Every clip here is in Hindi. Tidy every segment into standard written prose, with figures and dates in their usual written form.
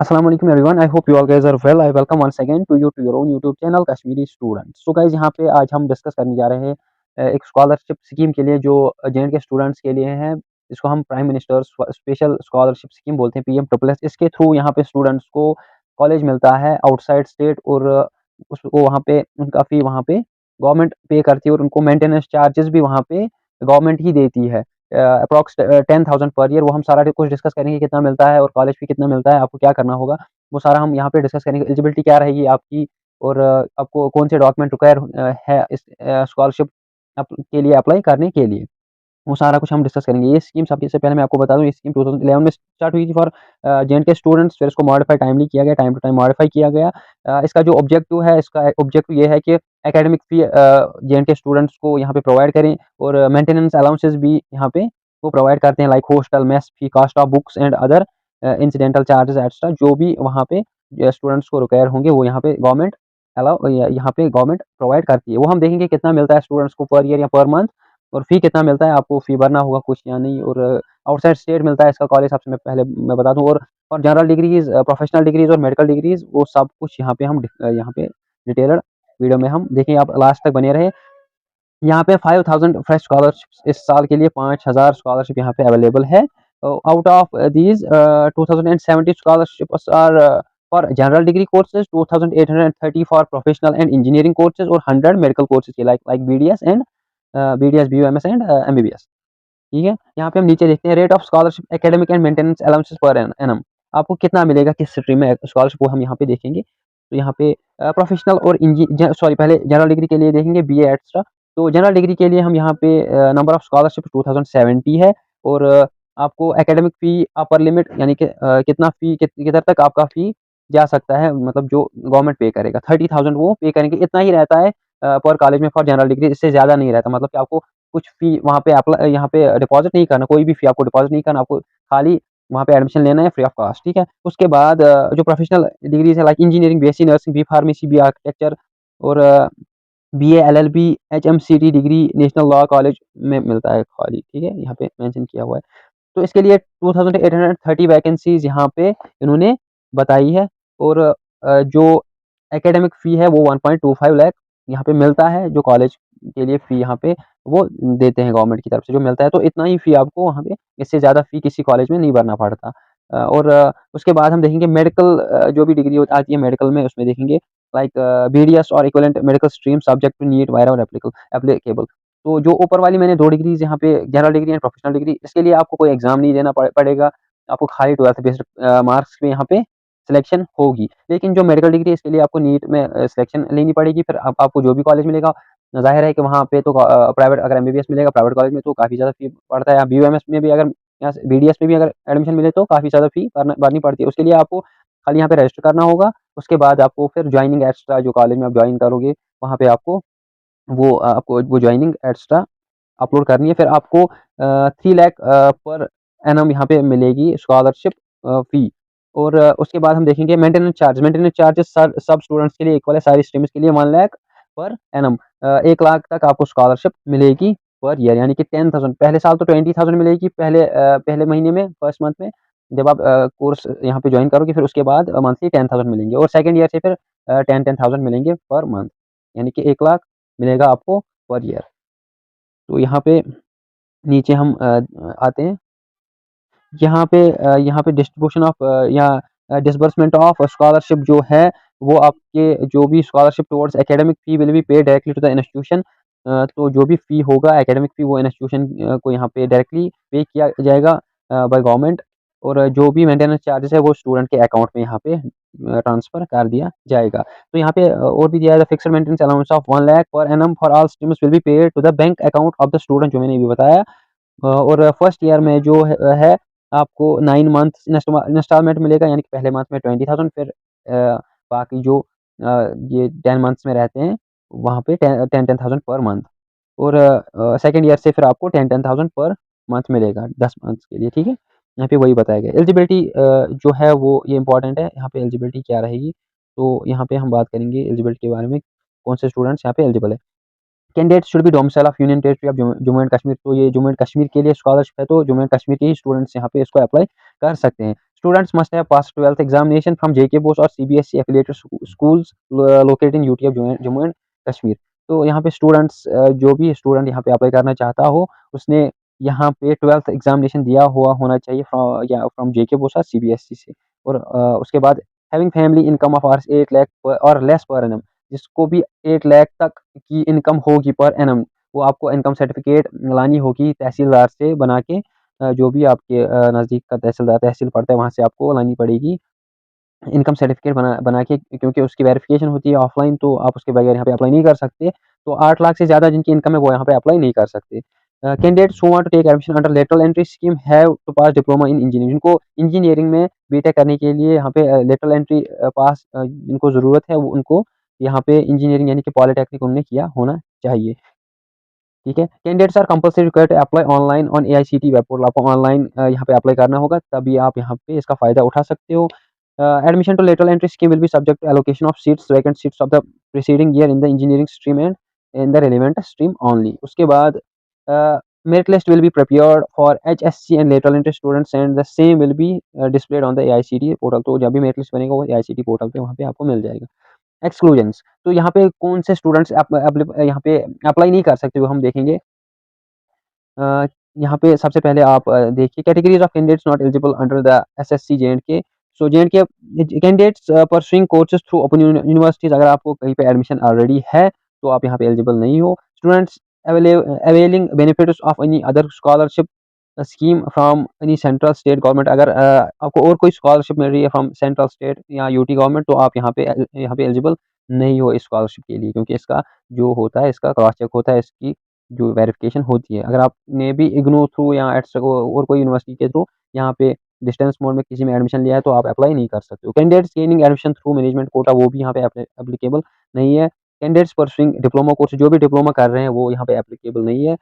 अस्सलाम वालेकुम everyone. I hope you all guys are well. I welcome once again to your own YouTube channel Kashmiri student. So guys, यहाँ पे आज हम डिस्कस करने जा रहे हैं एक स्कॉलरशिप स्कीम के लिए जो जे के स्टूडेंट्स के लिए है। इसको हम prime minister special scholarship scheme बोलते हैं, पीएम ट्रिपल एस। इसके थ्रू यहाँ पे स्टूडेंट्स को कॉलेज मिलता है आउटसाइड स्टेट, और उसको वहाँ पे उनका फी वहाँ पे गवर्नमेंट पे करती है, और उनको मेंटेनेंस चार्जेस भी वहाँ पे गवर्नमेंट ही देती है। Approx 10,000 per year. वो हम सारा कुछ डिस्कस करेंगे, कितना मिलता है और कॉलेज फी कितना मिलता है, आपको क्या करना होगा, वो सारा हम यहाँ पे डिस्कस करेंगे। एलिजिबिलिटी क्या रहेगी आपकी, और आपको कौन से डॉक्यूमेंट रिक्वायर है इस स्कॉलरशिप के लिए अप्लाई करने के लिए, वो सारा कुछ हम डिस्कस करेंगे। ये स्कीम सबसे पहले मैं आपको बता दूँ, ये स्कीम 2011 में स्टार्ट हुई थी फॉर जे स्टूडेंट्स। फिर इसको मॉडिफाई टाइमली किया गया, टाइम टू टाइम मॉडिफाई किया गया। इसका जो ऑब्जेक्टिव है, इसका ऑब्जेक्टिव ये है कि एकेडमिक फी जे स्टूडेंट्स को यहाँ पे प्रोवाइड करें, और मेंटेनेंस अलाउंसेस भी यहाँ पे वो प्रोवाइड करते हैं, like hostel, mess fee, cost of books and other incidental charges extra, जो भी वहाँ पे स्टूडेंट्स को रिक्वायर होंगे वो यहाँ पे गवर्नमेंट अलाउ यहाँ पे गवर्नमेंट प्रोवाइड करती है। वो हम देखेंगे कितना मिलता है स्टूडेंट्स को पर ईयर या पर मंथ, और फ़ी कितना मिलता है, आपको फ़ी भरना होगा कुछ या नहीं, और आउटसाइड स्टेट मिलता है इसका कॉलेज, सबसे मैं बता दूँ। और जनरल डिग्रीज़, प्रोफेशनल डिग्रीज़ और मेडिकल डिग्रीज़, वो सब कुछ यहाँ पे हम यहाँ पे डिटेल्ड वीडियो में हम देखेंगे। आप लास्ट तक बने रहे। यहाँ पे 5000 फ्रेश स्कॉलरशिप्स इस साल के लिए 5000 स्कॉलरशिप यहाँ पे अवेलेबल है। Out of these 2070 scholarships are for general degree courses, 2830 for professional and engineering courses, और 100 मेडिकल कोर्सेज के like BDS and BDS, BUMS and MBBS. ठीक है। यहाँ पे हम नीचे देखते हैं rate of scholarship academic and maintenance allowances per annum. आपको कितना मिलेगा किस स्ट्रीम में स्कॉलरशिप, वो हम यहाँ पे देखेंगे। तो यहाँ पे प्रोफेशनल और सॉरी, पहले जनरल डिग्री के लिए देखेंगे बीए एक्स्ट्रा। तो जनरल डिग्री के लिए हम यहाँ पे नंबर ऑफ स्कॉलरशिप 2070 है, और आपको एकेडमिक फ़ी अपर लिमिट यानी कि कितना फ़ी किधर तक आपका फ़ी जा सकता है, मतलब जो गवर्नमेंट पे करेगा 30,000 वो पे करेंगे, इतना ही रहता है पर कॉलेज में फॉर जनरल डिग्री। इससे ज़्यादा नहीं रहता, मतलब कि आपको कुछ फ़ी वहाँ पे यहाँ पे डिपॉज़िट नहीं करना, कोई भी फ़ी आपको डिपॉज़िट नहीं करना, आपको खाली वहाँ पे एडमिशन लेना है फ्री ऑफ कॉस्ट। ठीक है। उसके बाद जो प्रोफेशनल डिग्रीज़ है, like engineering, BSc nursing, B pharmacy, B architecture, और BA, LLB, HMCT degree national law college में मिलता है खाली। ठीक है, यहाँ पे मेंशन किया हुआ है। तो इसके लिए 2830 वैकेंसीज़ यहाँ पे इन्होंने बताई है, और जो एकेडमिक फ़ी है वो 1.25 लाख यहाँ पे मिलता है, जो कॉलेज के लिए फ़ी यहाँ पे वो देते हैं गवर्नमेंट की तरफ से जो मिलता है। तो इतना ही फ़ी आपको वहाँ पे, इससे ज़्यादा फ़ी किसी कॉलेज में नहीं भरना पड़ता। और उसके बाद हम देखेंगे मेडिकल, जो भी डिग्री आती है मेडिकल में, उसमें देखेंगे लाइक बीडीएस और equivalent medical stream subject to NEET वायरा और एप्लीकेबल। तो जो ऊपर वाली मैंने 2 डिग्रीज़ यहाँ पे general degree and professional degree, इसके लिए आपको कोई एग्ज़ाम नहीं देना पड़ेगा। आपको खाली 12th बेस्ड मार्क्स पे यहाँ पे सिलेक्शन होगी। लेकिन जो मेडिकल डिग्री है इसके लिए आपको नीट में सिलेक्शन लेनी पड़ेगी। फिर आपको जो भी कॉलेज मिलेगा, ज़ाहिर है कि वहाँ पे तो प्राइवेट, अगर एमबीबीएस मिलेगा प्राइवेट कॉलेज में तो काफ़ी ज़्यादा फ़ी पड़ता है, या बीयूएमएस में भी अगर, या बीडीएस में भी अगर एडमिशन मिले तो काफ़ी ज़्यादा फ़ी भरनी पड़ती है। उसके लिए आपको खाली यहाँ पे रजिस्टर करना होगा। उसके बाद आपको फिर जॉइनिंग एक्स्ट्रा, जो कॉलेज में आप जॉइन करोगे वहाँ पे आपको वो जॉइनिंग एक्स्ट्रा अपलोड करनी है। फिर आपको 3 लाख पर एनम यहाँ पे मिलेगी स्कॉलरशिप फ़ी। और उसके बाद हम देखेंगे मेंटेनेंस चार्जेस सब स्टूडेंट्स के लिए इक्वल है, सारी स्ट्रीम्स के लिए 1 लाख पर एनम। 1 लाख तक आपको स्कॉलरशिप मिलेगी पर ईयर, यानी कि 10,000। पहले साल तो 20,000 मिलेगी, पहले महीने में, फर्स्ट मंथ में, जब आप कोर्स यहाँ पे जॉइन करोगे। फिर उसके बाद मंथली 10,000 मिलेंगे, और सेकंड ईयर से फिर 10,000 मिलेंगे पर मंथ, यानी कि 1 लाख मिलेगा आपको पर ईयर। तो यहाँ पे नीचे हम आते हैं। यहाँ पे डिस्ट्रीब्यूशन ऑफ या डिसबर्समेंट ऑफ स्कॉलरशिप जो है, वो आपके जो भी scholarship towards academic fee will be paid directly to the institution. तो जो भी फी होगा एकेडमिक फी, वो इंस्टीट्यूशन को यहाँ पे डायरेक्टली पे किया जाएगा बाय गवर्नमेंट। और जो भी मेंटेनेंस चार्जेस है वो स्टूडेंट के अकाउंट में यहाँ पे ट्रांसफर कर दिया जाएगा। तो यहाँ पे और भी दिया है, fixed maintenance allowance of 1 lakh per annum for all streams will be paid to the bank account of the student, जो मैंने अभी बताया। और फर्स्ट ईयर में जो है आपको 9 मंथ्स इंस्टॉलमेंट मिलेगा, यानी कि पहले मंथ में 20,000, फिर बाकी जो ये 10 मंथ्स में रहते हैं वहाँ पे 10,000 पर मंथ। और सेकंड ईयर से फिर आपको 10,000 पर मंथ मिलेगा 10 मंथ्स के लिए। ठीक है। यहाँ पे वही बताया गया। एलिजिबिलिटी जो है वो ये इंपॉर्टेंट है, यहाँ पे एलिजिबिलिटी क्या रहेगी। तो यहाँ पे हम बात करेंगे एलिजिबिलिटी के बारे में, कौन से स्टूडेंट्स यहाँ पे एलिजिबल है। Candidate should be domicile of union territory of Jammu and Kashmir. तो ये जम्मू एंड कश्मीर के लिए स्कॉलरशिप है, तो जम्मू एंड कश्मीर के ही स्टूडेंट्स यहाँ पे इसको अप्लाई कर सकते हैं। Students must have passed 12th examination from JK Bose और CBSE affiliated schools located in UT of Jammu and Kashmir. तो यहाँ पे स्टूडेंट्स जो भी स्टूडेंट यहाँ पे अप्लाई करना चाहता हो, उसने यहाँ पे 12th एग्जामिनेशन दिया हुआ होना चाहिए फ्रॉम जेके बोस और सीबीएसई से। और उसके बाद having family income of hours 8 lakh और लेस पर एनम, जिसको भी 8 लाख तक की इनकम होगी पर एनम, वो आपको इनकम सर्टिफिकेट लानी होगी तहसीलदार से बना के। जो भी आपके नज़दीक का तहसील पड़ता है वहाँ से आपको लानी पड़ेगी इनकम सर्टिफिकेट बना बना के, क्योंकि उसकी वेरिफिकेशन होती है ऑफलाइन, तो आप उसके बगैर यहाँ पे अप्लाई नहीं कर सकते। तो 8 लाख से ज़्यादा जिनकी इनकम है वो यहाँ पे अप्लाई नहीं कर सकते। Candidates who want to take admission under lateral entry scheme have to pass diploma in engineering, जिनको इंजीनियरिंग में बीटेक करने के लिए यहाँ पे लेटरल एंट्री पास जिनको ज़रूरत है वो उनको यहाँ पे इंजीनियरिंग यानी कि पॉलिटेक्निक उन्होंने किया होना चाहिए। ठीक है, candidates are compulsory required to apply online on AICTE web portal, आपको ऑनलाइन यहाँ पे अप्लाई करना होगा, तभी आप यहाँ पे इसका फ़ायदा उठा सकते हो। Admission to lateral entry scheme will be subject to allocation of seats vacant seats of the preceding year in the engineering stream and in the relevant stream only. उसके बाद merit list will be prepared for HSC and lateral entry students and the same will be displayed on the AICTE portal. तो जब भी मेरिट लिस्ट बनेगा वो एआईसीटी पोर्टल पे वहाँ पे आपको मिल जाएगा। एक्सक्लूजन्स, तो यहाँ पे कौन से स्टूडेंट्स यहाँ पे अप्लाई नहीं कर सकते वो हम देखेंगे। अ, यहाँ पे सबसे पहले आप देखिए categories of candidates not eligible under the assessee J&K. So J&K candidates pursuing courses through open universities, अगर आपको कहीं पे एडमिशन ऑलरेडी है, तो आप यहाँ पे एलिजिबल नहीं हो। Students availing benefits of any other scholarship scheme from any central state government, अगर आपको और कोई स्कॉलरशिप मिल रही है फ्रॉम सेंट्रल स्टेट या यूटी गवर्नमेंट, तो आप यहाँ पे एलिजिबल नहीं हो इस स्कॉलरशिप के लिए, क्योंकि इसका जो होता है इसका क्रॉस चेक होता है, इसकी जो वेरिफिकेशन होती है। अगर आपने भी इग्नू थ्रू या एक्स्ट्रा और कोई यूनिवर्सिटी के थ्रू यहाँ पे डिस्टेंस मोड में किसी में एडमिशन लिया है, तो आप अप्लाई नहीं कर सकते हो। Candidates gaining admission through management quota, वो भी यहाँ पे एप्लीकेबल नहीं है। कैंडिडेट्स परसुइंग डिप्लोमा कोर्स, जो भी डिप्लोमा कर रहे हैं वो यहाँ पे एप्लीकेबल नहीं है,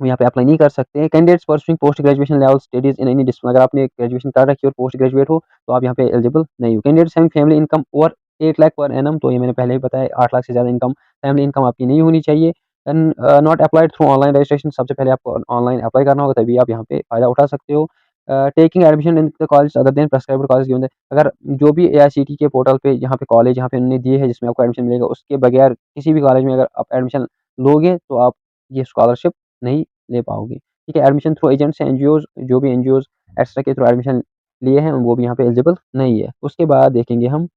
वो यहाँ पे अप्लाई नहीं कर सकते हैं। Candidates pursuing post graduation level studies in any discipline, अगर आपने ग्रेजुएशन कर रखी है और पोस्ट ग्रेजुएट हो, तो आप यहाँ पे एलिजिबल नहीं हो। Candidates having family income over 8 lakh per annum, तो ये मैंने पहले ही बताया 8 लाख से ज़्यादा इनकम फैमिली इनकम आपकी नहीं होनी चाहिए। And not applied through online registration, सबसे पहले आपको ऑनलाइन अप्लाई करना होगा, तभी आप यहाँ पे फ़ायदा उठा सकते हो। Taking admission in the college other than prescribed college given, अगर जो भी एआईसीटी के पोर्टल पे यहाँ पे कॉलेज यहाँ पे उन्होंने दिए हैं जिसमें आपको एडमिशन मिलेगा, उसके बगैर किसी भी कॉलेज में अगर आप एडमिशन लोगे, तो आप ये स्कॉलरशिप नहीं ले पाओगे। ठीक है, एडमिशन थ्रू एजेंट्स हैं, एनजीओज़, जो भी एनजीओज़ एक्स्ट्रा के थ्रू एडमिशन लिए हैं वो भी यहाँ पे एलिजिबल नहीं है। उसके बाद देखेंगे हम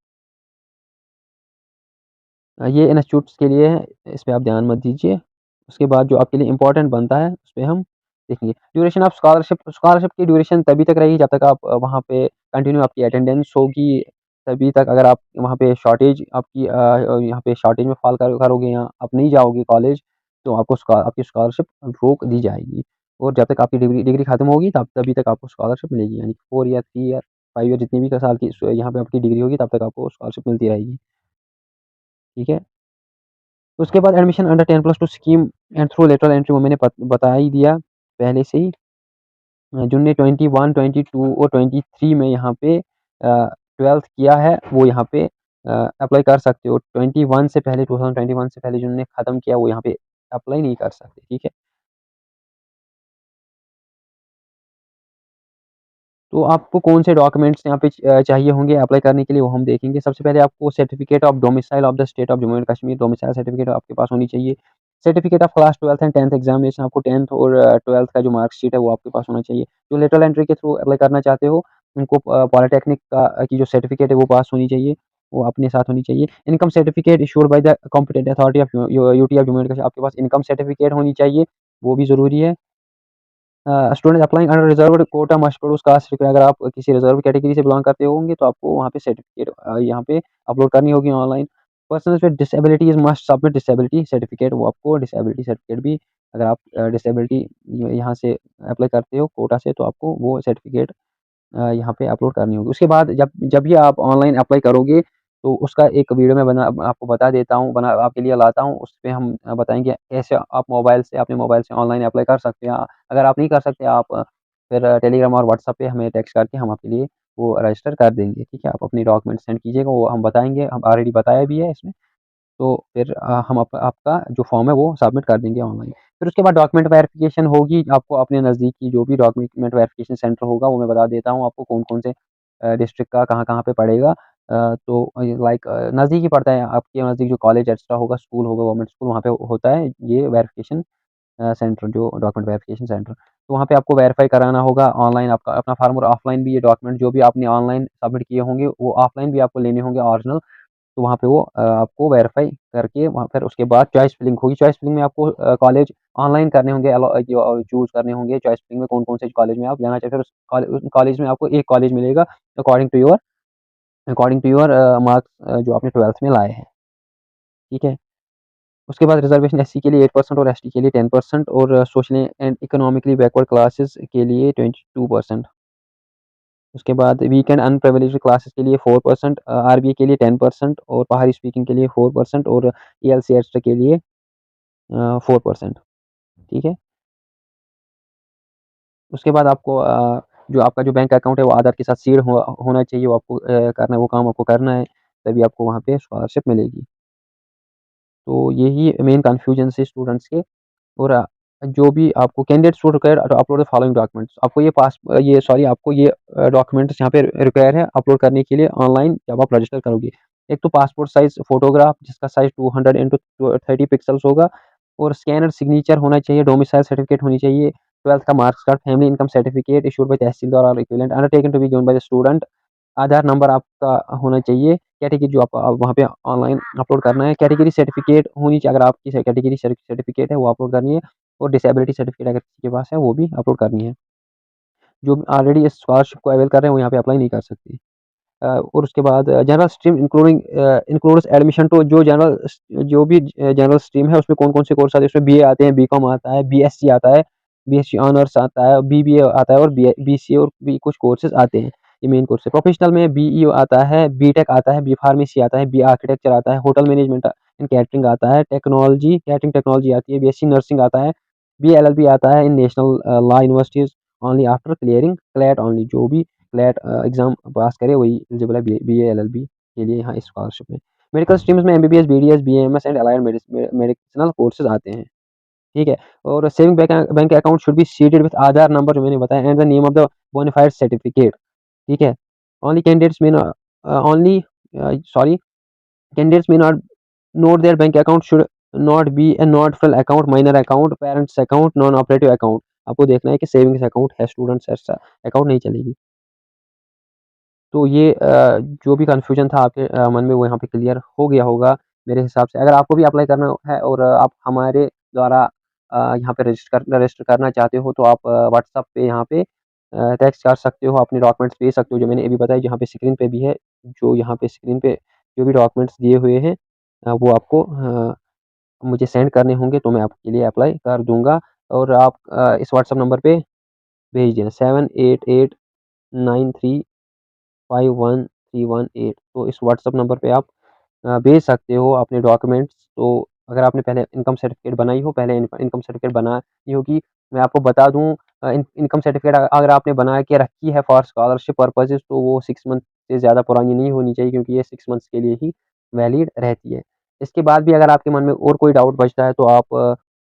ये इंस्टीट्यूट्स के लिए है, इस पे आप ध्यान मत दीजिए। उसके बाद जो आपके लिए इम्पोर्टेंट बनता है उस पे हम देखेंगे। ड्यूरेशन ऑफ स्कॉलरशिप, स्कॉलरशिप की ड्यूरेशन तभी तक रहेगी जब तक आप वहाँ पे कंटिन्यू आपकी अटेंडेंस होगी, तभी तक। अगर आप वहाँ पे शॉर्टेज आपकी यहाँ पे शॉर्टेज में फ़ॉल करोगे या आप नहीं जाओगे कॉलेज, तो आपको आपकी स्कॉलरशिप रोक दी जाएगी। और जब तक आपकी डिग्री डिग्री खत्म होगी तभी तक आपको स्कॉलरशिप मिलेगी, यानी 4 ईयर, 3 ईयर, 5 ईयर जितनी भी साल की यहाँ पे आपकी डिग्री होगी तब तक आपको स्कॉलरशिप मिलती रहेगी। ठीक है? उसके बाद admission under 10+2 scheme and through lateral entry, वो मैंने बता ही दिया पहले से ही। जिनने 21, 22 और 23 में यहाँ पे 12th किया है वो यहाँ पे अप्लाई कर सकते हो। 21 से पहले 2021 से पहले जिन्होंने ख़त्म किया वो यहाँ पे अप्लाई नहीं कर सकते। ठीक है? तो आपको कौन से डॉक्यूमेंट्स यहाँ पे चाहिए होंगे अप्लाई करने के लिए, वो हम देखेंगे। सबसे पहले आपको certificate of domicile of the state of Jammu and Kashmir, domicile certificate आपके पास होनी चाहिए। Certificate of class 12th and 10th examination, आपको 10th और 12th का जो मार्कशीट है वो आपके पास होना चाहिए। जो लेटरल एंट्री के थ्रू अप्लाई करना चाहते हो उनको पॉलिटेक्निक का की जो सर्टिफिकेट है वो पास होनी चाहिए, वो अपने साथ होनी चाहिए। Income certificate issued by the competent authority of UT of Jammu and Kashmir, आपके पास इनकम सर्टिफिकेट होनी चाहिए, वो भी ज़रूरी है। Student applying under reserved quota must produce caste certificate, अगर आप किसी रिजर्व कैटेगरी से बिलॉन्ग करते होंगे तो आपको वहाँ पे सर्टिफिकेट यहाँ पे अपलोड करनी होगी online. Persons with disabilities must submit disability certificate, वो आपको डिसेबिलिटी सर्टिफिकेट भी, अगर आप डिसेबिलिटी यहाँ से अप्लाई करते हो कोटा से, तो आपको वो सर्टिफिकेट यहाँ पे अपलोड करनी होगी। उसके बाद जब जब भी आप ऑनलाइन अप्लाई करोगे, तो उसका एक वीडियो मैं आपको बता देता हूँ, बना आपके लिए लाता हूँ। उसपे हम बताएँगे कैसे आप मोबाइल से अपने मोबाइल से ऑनलाइन अप्लाई कर सकते हैं। अगर आप नहीं कर सकते, आप फिर टेलीग्राम और व्हाट्सएप पे हमें टेक्स्ट करके हम आपके लिए वो रजिस्टर कर देंगे। ठीक है? आप अपनी डॉक्यूमेंट सेंड कीजिएगा, वो हम बताएँगे, हम ऑलरेडी बताया भी है इसमें। तो फिर हम आपका जो फॉर्म है वो सबमिट कर देंगे ऑनलाइन। फिर उसके बाद डॉक्यूमेंट वेरिफिकेशन होगी, आपको अपने नज़दीकी जो भी डॉक्यूमेंट वेरिफिकेशन सेंटर होगा वो मैं बता देता हूँ आपको कौन-कौन से डिस्ट्रिक्ट का कहाँ-कहाँ पे पड़ेगा। तो लाइक नज़दीक ही पड़ता है, आपके नज़दीक जो कॉलेज एक्स्ट्रा होगा, स्कूल होगा, गवर्नमेंट स्कूल, वहाँ पे होता है ये वेरिफ़िकेशन सेंटर, जो डॉक्यूमेंट वेरिफ़िकेशन सेंटर। तो वहाँ पे आपको वेरीफ़ाई कराना होगा ऑनलाइन आपका अपना फ़ॉर्म, और ऑफ़लाइन भी ये डॉक्यूमेंट जो भी आपने ऑनलाइन सबमिट किए होंगे, वो ऑफ़लाइन भी आपको लेने होंगे ओरिजिनल। तो वहाँ पे वो आपको वेरीफ़ाई करके वहाँ फिर उसके बाद चॉइस फिलिंग होगी। चॉइस फिलिंग में आपको कॉलेज ऑनलाइन करने होंगे, जो चूज़ करने होंगे चॉइस फिलिंग में कौन-कौन से कॉलेज में आप जाना चाहते हो। उस कॉलेज में आपको एक कॉलेज मिलेगा अकॉर्डिंग टू योर मार्क्स जो आपने 12th में लाए हैं, ठीक है? उसके बाद रिज़र्वेशन एससी के लिए 8% और एसटी के लिए 10% और socially and economically backward classes के लिए 22%। उसके बाद वीक एंड अनप्रिविलेज्ड क्लासेस के लिए 4%, आरबीए के लिए 10% और पहाड़ी स्पीकिंग के लिए 4% और ईएलसी एक्स्ट्रा के लिए 4%, ठीक है? उसके बाद आपको जो आपका जो बैंक अकाउंट है वो आधार के साथ सीड होना चाहिए, वो आपको करना है, वो काम आपको करना है, तभी आपको वहाँ पे स्कॉलरशिप मिलेगी। तो यही मेन कन्फ्यूजन है स्टूडेंट्स के। और जो भी आपको candidate should require to upload the following documents, आपको ये सॉरी आपको ये डॉक्यूमेंट्स यहाँ पे रिक्वायर है अपलोड करने के लिए ऑनलाइन जब आप रजिस्टर करोगे। एक तो पासपोर्ट साइज़ फ़ोटोग्राफ जिसका साइज़ 200 इंटू 30 पिक्सेल्स होगा, और स्कैनर सिग्नेचर होना चाहिए, डोमिसाइल सर्टिफिकेट होनी चाहिए, 12th का marks card, family income certificate issued by tehsildar और equivalent undertaken to be given by the student. Aadhaar number आपका होना चाहिए, कैटेगरी जो आप वहाँ पे ऑनलाइन अपलोड करना है, कैटेगरी सर्टिफिकेट होनी चाहिए, अगर आपकी कैटेगरी सर्टिफिकेट है वो अपलोड करनी है, और डिसेबिलिटी सर्टिफिकेट अगर किसी के पास है वो भी अपलोड करनी है। जो ऑलरेडी इस स्कॉलरशिप को अवेल कर रहे हैं वो यहाँ पे अप्लाई नहीं कर सकते। और उसके बाद general stream includes admission to जो भी जनरल स्ट्रीम है उसमें कौन-कौन से कोर्स आते हैं, उसमें बीए आते हैं, बीकॉम आता है, बीएससी आता है, बीएससी ऑनर्स आता है, बीबीए आता है और बीसीए और भी कुछ कोर्सेज़ आते हैं। ये मेन कोर्स है। प्रोफेशनल में बीईओ आता है, बीटेक आता है, बी फार्मेसी आता है, बी आर्किटेक्चर आता है, होटल मैनेजमेंट एंड कैटरिंग आता है, कैटरिंग टेक्नोलॉजी आती है, बीएससी नर्सिंग आता है, बीएलएलबी आता है in national law universities only after clearing CLAT only, जो भी क्लैट एग्ज़ाम पास करे वही एलिजिबल है बीए एलएलबी के लिए यहाँ इस स्कॉलरशिप में। मेडिकल स्ट्रीम्स में MBBS, BDS, BMS and allied medicinal courses आते हैं, ठीक है? और saving bank account should be seeded with Aadhaar number जो मैंने बताया and the name of the bonafide certificate, ठीक है? Only candidates may only sorry candidates may not note their bank account should not be a not frill account, minor account, parents account, non operative account. आपको देखना है कि सेविंग्स अकाउंट है स्टूडेंट्स ऐसा अकाउंट नहीं चलेगी। तो ये जो भी कन्फ्यूज़न था आपके मन में वो यहाँ पे क्लियर हो गया होगा मेरे हिसाब से। अगर आपको भी अप्लाई करना है और आप हमारे द्वारा यहाँ पे रजिस्टर करना चाहते हो तो आप व्हाट्सएप पे यहाँ पे टेक्स्ट कर सकते हो, अपने डॉक्यूमेंट्स भेज सकते हो जो मैंने अभी बताया, जहाँ पे स्क्रीन पे भी है, जो यहाँ पे स्क्रीन पे जो भी डॉक्यूमेंट्स दिए हुए हैं वो आपको मुझे सेंड करने होंगे तो मैं आपके लिए अप्लाई कर दूँगा, और आप इस व्हाट्सएप नंबर पे भेज देना 7889351318, तो इस व्हाट्सएप नंबर पे आप भेज सकते हो अपने डॉक्यूमेंट्स। तो अगर आपने पहले इनकम सर्टिफिकेट बनाई हो, पहले इनकम सर्टिफिकेट बनाई होगी, मैं आपको बता दूँ इनकम सर्टिफिकेट अगर आपने बना के रखी है फॉर स्कॉलरशिप पर्पसेज़ तो वो 6 मंथ से ज़्यादा पुरानी नहीं होनी चाहिए, क्योंकि ये 6 मंथ्स के लिए ही वैलिड रहती है। इसके बाद भी अगर आपके मन में और कोई डाउट बचता है तो आप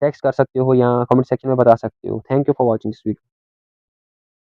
टेक्स्ट कर सकते हो या कमेंट सेक्शन में बता सकते हो। Thank you for watching this video.